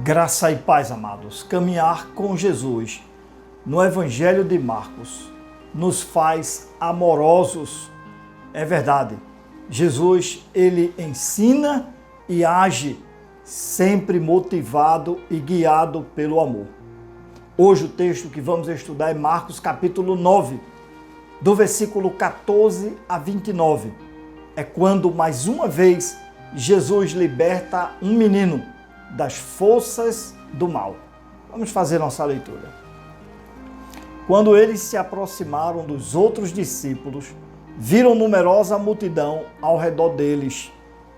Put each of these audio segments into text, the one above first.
Graça e paz, amados. Caminhar com Jesus no Evangelho de Marcos nos faz amorosos. É verdade. Jesus, ele ensina e age sempre motivado e guiado pelo amor. Hoje o texto que vamos estudar é Marcos capítulo 9, do versículo 14 a 29. É quando, mais uma vez, Jesus liberta um menino das forças do mal. Vamos fazer nossa leitura. Quando eles se aproximaram dos outros discípulos, viram numerosa multidão ao redor deles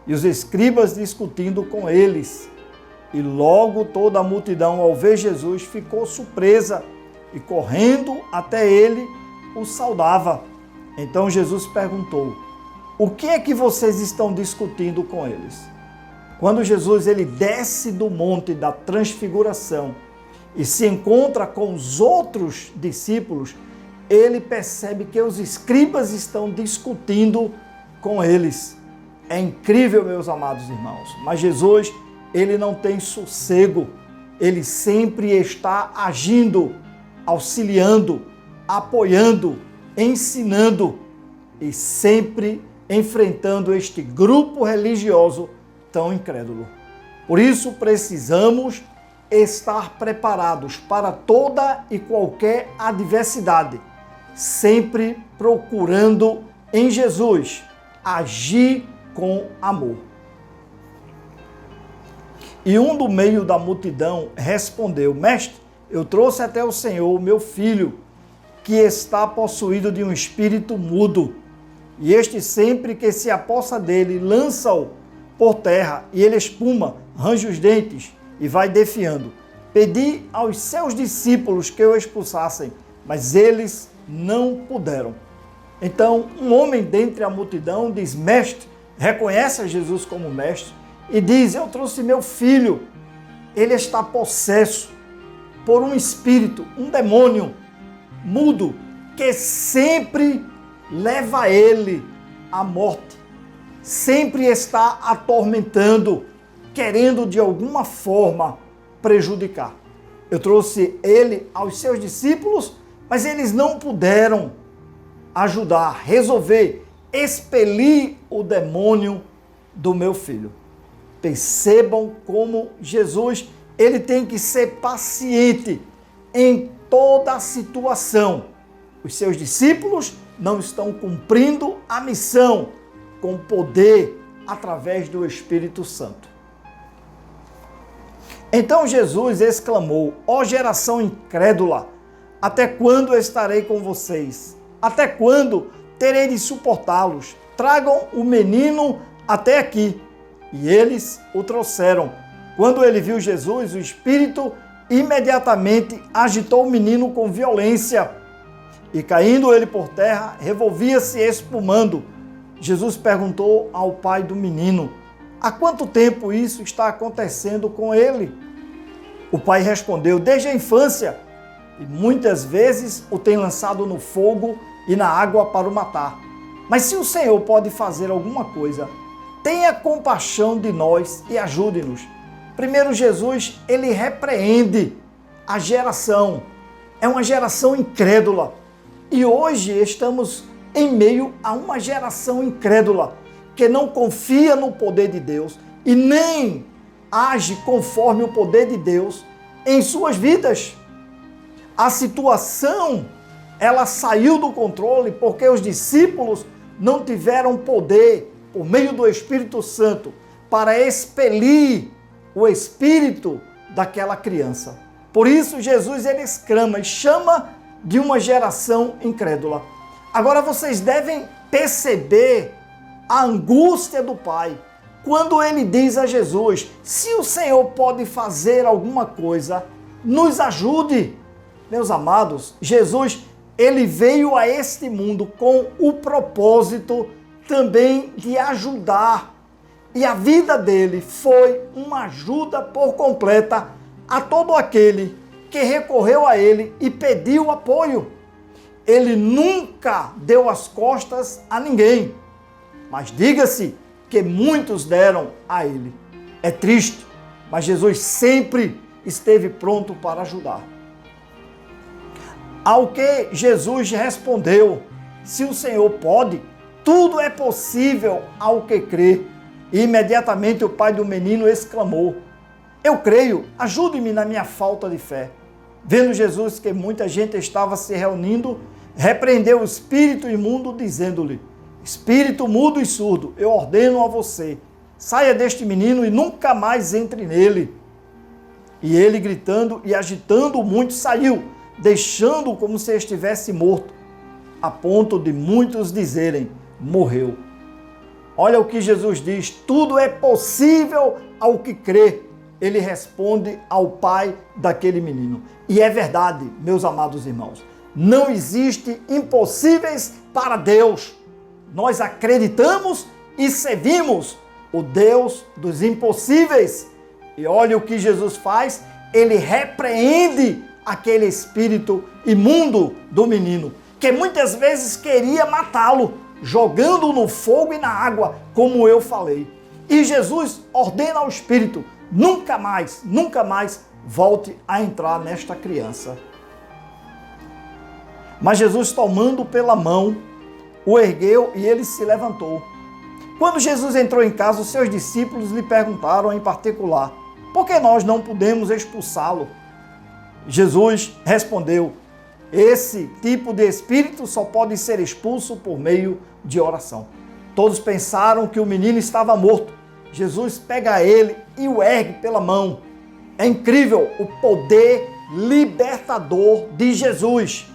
e os escribas discutindo com eles. E logo toda a multidão, ao ver Jesus, ficou surpresa e, correndo até ele, o saudava. Então Jesus perguntou: o que é que vocês estão discutindo com eles? Quando Jesus ele desce do monte da transfiguração e se encontra com os outros discípulos, ele percebe que os escribas estão discutindo com eles. É incrível, meus amados irmãos, mas Jesus, ele não tem sossego, ele sempre está agindo, auxiliando, apoiando, ensinando e sempre enfrentando este grupo religioso tão incrédulo. Por isso precisamos estar preparados para toda e qualquer adversidade, sempre procurando em Jesus agir com amor. E um do meio da multidão respondeu: Mestre, eu trouxe até o Senhor meu filho, que está possuído de um espírito mudo, e este sempre que se apossa dele, lança-o por terra, e ele espuma, range os dentes e vai defiando. Pedi aos seus discípulos que o expulsassem, mas eles não puderam. Então, um homem dentre a multidão diz: Mestre, reconhece a Jesus como mestre, e diz: eu trouxe meu filho, ele está possesso por um espírito, um demônio mudo, que sempre leva ele à morte. Sempre está atormentando, querendo de alguma forma prejudicar. Eu trouxe ele aos seus discípulos, mas eles não puderam ajudar, resolver, expelir o demônio do meu filho. Percebam como Jesus, ele tem que ser paciente em toda a situação. Os seus discípulos não estão cumprindo a missão com poder através do Espírito Santo. Então Jesus exclamou: ó geração incrédula, até quando estarei com vocês? Até quando terei de suportá-los? Tragam o menino até aqui. E eles o trouxeram. Quando ele viu Jesus, o espírito imediatamente agitou o menino com violência. E caindo ele por terra, revolvia-se espumando. Jesus perguntou ao pai do menino: há quanto tempo isso está acontecendo com ele? O pai respondeu: desde a infância, e muitas vezes o tem lançado no fogo e na água para o matar. Mas se o Senhor pode fazer alguma coisa, tenha compaixão de nós e ajude-nos. Primeiro, Jesus, ele repreende a geração. É uma geração incrédula. E hoje estamos em meio a uma geração incrédula, que não confia no poder de Deus e nem age conforme o poder de Deus em suas vidas. A situação, ela saiu do controle porque os discípulos não tiveram poder, por meio do Espírito Santo, para expelir o espírito daquela criança. Por isso Jesus, ele exclama e chama de uma geração incrédula. Agora vocês devem perceber a angústia do pai quando ele diz a Jesus: se o Senhor pode fazer alguma coisa, nos ajude. Meus amados, Jesus, ele veio a este mundo com o propósito também de ajudar. E a vida dele foi uma ajuda por completa a todo aquele que recorreu a ele e pediu apoio. Ele nunca deu as costas a ninguém, mas diga-se que muitos deram a ele. É triste, mas Jesus sempre esteve pronto para ajudar. Ao que Jesus respondeu: se o Senhor pode, tudo é possível ao que crê. E imediatamente o pai do menino exclamou: eu creio, ajude-me na minha falta de fé. Vendo Jesus que muita gente estava se reunindo, repreendeu o espírito imundo, dizendo-lhe: espírito mudo e surdo, eu ordeno a você, saia deste menino e nunca mais entre nele. E ele, gritando e agitando muito, saiu, deixando-o como se estivesse morto, a ponto de muitos dizerem: morreu. Olha o que Jesus diz: tudo é possível ao que crê. Ele responde ao pai daquele menino. E é verdade, meus amados irmãos, não existe impossíveis para Deus. Nós acreditamos e servimos o Deus dos impossíveis. E olha o que Jesus faz: ele repreende aquele espírito imundo do menino, que muitas vezes queria matá-lo, jogando-o no fogo e na água, como eu falei. E Jesus ordena ao espírito: nunca mais volte a entrar nesta criança. Mas Jesus, tomando pela mão, o ergueu e ele se levantou. Quando Jesus entrou em casa, os seus discípulos lhe perguntaram em particular: por que nós não podemos expulsá-lo? Jesus respondeu: esse tipo de espírito só pode ser expulso por meio de oração. Todos pensaram que o menino estava morto. Jesus pega ele e o ergue pela mão. É incrível o poder libertador de Jesus.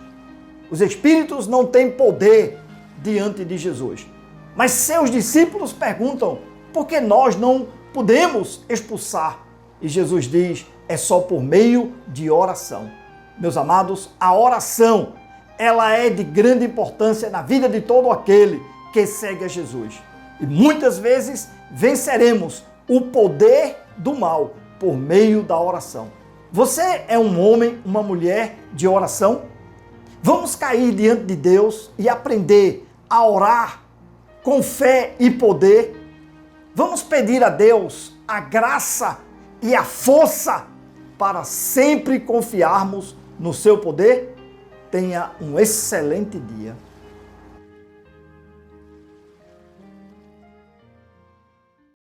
Os espíritos não têm poder diante de Jesus. Mas seus discípulos perguntam: por que nós não podemos expulsar? E Jesus diz: é só por meio de oração. Meus amados, a oração, ela é de grande importância na vida de todo aquele que segue a Jesus. E muitas vezes venceremos o poder do mal por meio da oração. Você é um homem, uma mulher de oração? Vamos cair diante de Deus e aprender a orar com fé e poder. Vamos pedir a Deus a graça e a força para sempre confiarmos no seu poder. Tenha um excelente dia.